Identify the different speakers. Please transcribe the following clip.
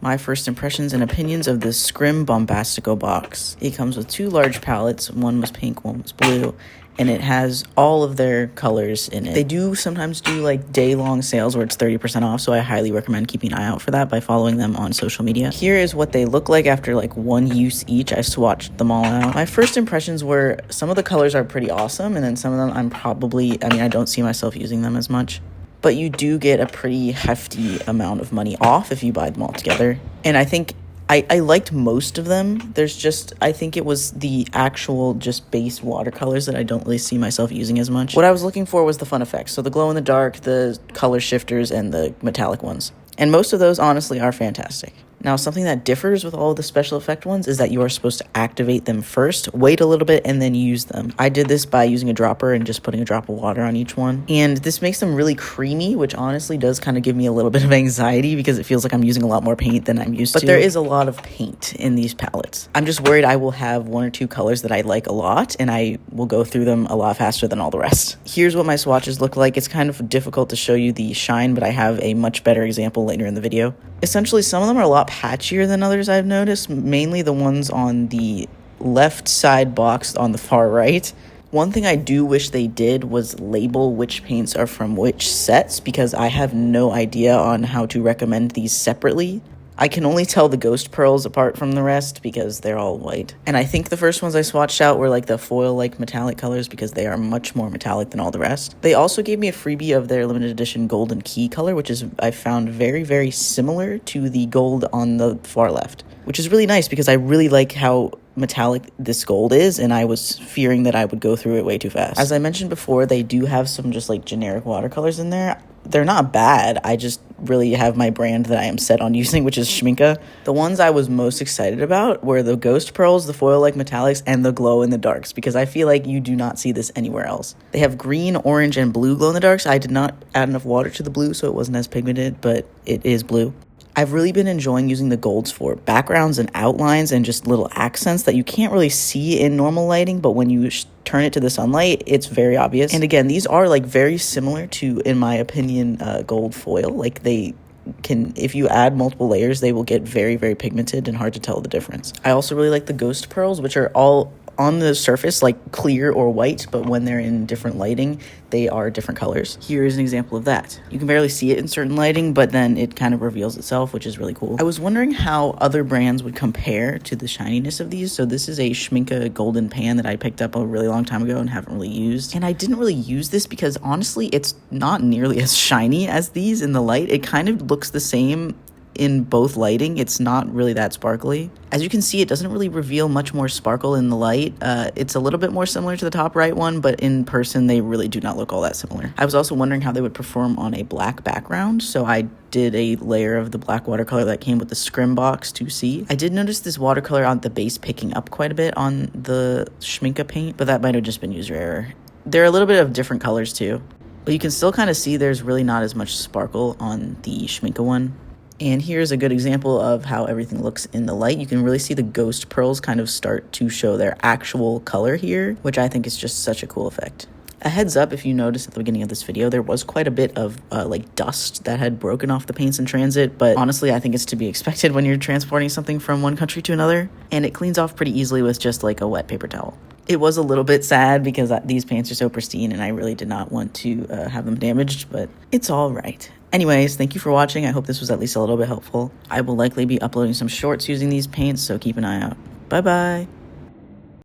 Speaker 1: My first impressions and opinions of the Skrim Bombastico box. It comes with 2 large palettes. One was pink, one was blue, and it has all of their colors in it. They do sometimes do like day-long sales where it's 30% off, so I highly recommend keeping an eye out for that by following them on social media. Here is what they look like after like 1 use each. I swatched them all out. My first impressions were some of the colors are pretty awesome, and then some of them I don't see myself using them as much. But you do get a pretty hefty amount of money off if you buy them all together. And I think I liked most of them. I think it was the actual just base watercolors that I don't really see myself using as much. What I was looking for was the fun effects. So the glow in the dark, the color shifters, and the metallic ones. And most of those honestly are fantastic. Now, something that differs with all of the special effect ones is that you are supposed to activate them first, wait a little bit, and then use them. I did this by using a dropper and just putting a drop of water on each one. And this makes them really creamy, which honestly does kind of give me a little bit of anxiety because it feels like I'm using a lot more paint than I'm used to. But there is a lot of paint in these palettes. I'm just worried I will have 1 or 2 colors that I like a lot, and I will go through them a lot faster than all the rest. Here's what my swatches look like. It's kind of difficult to show you the shine, but I have a much better example later in the video. Essentially, some of them are a lot patchier than others I've noticed, mainly the ones on the left side box on the far right. One thing I do wish they did was label which paints are from which sets, because I have no idea on how to recommend these separately. I can only tell the Ghost Pearls apart from the rest because they're all white. And I think the first ones I swatched out were like the foil-like metallic colors because they are much more metallic than all the rest. They also gave me a freebie of their limited edition golden key color, which is I found very, very similar to the gold on the far left, which is really nice because I really like how metallic this gold is, and I was fearing that I would go through it way too fast. As I mentioned before, they do have some just like generic watercolors in there. They're not bad. I just really have my brand that I am set on using, which is Schminke. The ones I was most excited about were the Ghost Pearls, the foil-like metallics, and the glow in the darks, because I feel like you do not see this anywhere else. They have green, orange, and blue glow in the darks. I did not add enough water to the blue, so it wasn't as pigmented, but it is blue. I've really been enjoying using the golds for backgrounds and outlines and just little accents that you can't really see in normal lighting, but when you turn it to the sunlight, it's very obvious. And again, these are like very similar to, in my opinion, gold foil. Like if you add multiple layers, they will get very, very pigmented and hard to tell the difference. I also really like the Ghost Pearls, which are all on the surface like clear or white, but when they're in different lighting, they are different colors. Here is an example of that. You can barely see it in certain lighting, but then it kind of reveals itself, which is really cool. I was wondering how other brands would compare to the shininess of these. So this is a Schminke golden pan that I picked up a really long time ago and haven't really used. And I didn't really use this because honestly, it's not nearly as shiny as these in the light. It kind of looks the same in both lighting. It's not really that sparkly. As you can see, it doesn't really reveal much more sparkle in the light. It's a little bit more similar to the top right one, but in person, they really do not look all that similar. I was also wondering how they would perform on a black background, so I did a layer of the black watercolor that came with the Skrim box 2C. I did notice this watercolor on the base picking up quite a bit on the Schminke paint, but that might have just been user error. They're a little bit of different colors too, but you can still kind of see there's really not as much sparkle on the Schminke one. And here's a good example of how everything looks in the light. You can really see the Ghost Pearls kind of start to show their actual color here, which I think is just such a cool effect. A heads up, if you noticed at the beginning of this video, there was quite a bit of like dust that had broken off the paints in transit, but honestly, I think it's to be expected when you're transporting something from one country to another, and it cleans off pretty easily with just like a wet paper towel. It was a little bit sad because these paints are so pristine and I really did not want to have them damaged, but it's all right. Anyways, thank you for watching. I hope this was at least a little bit helpful. I will likely be uploading some shorts using these paints, so keep an eye out. Bye-bye.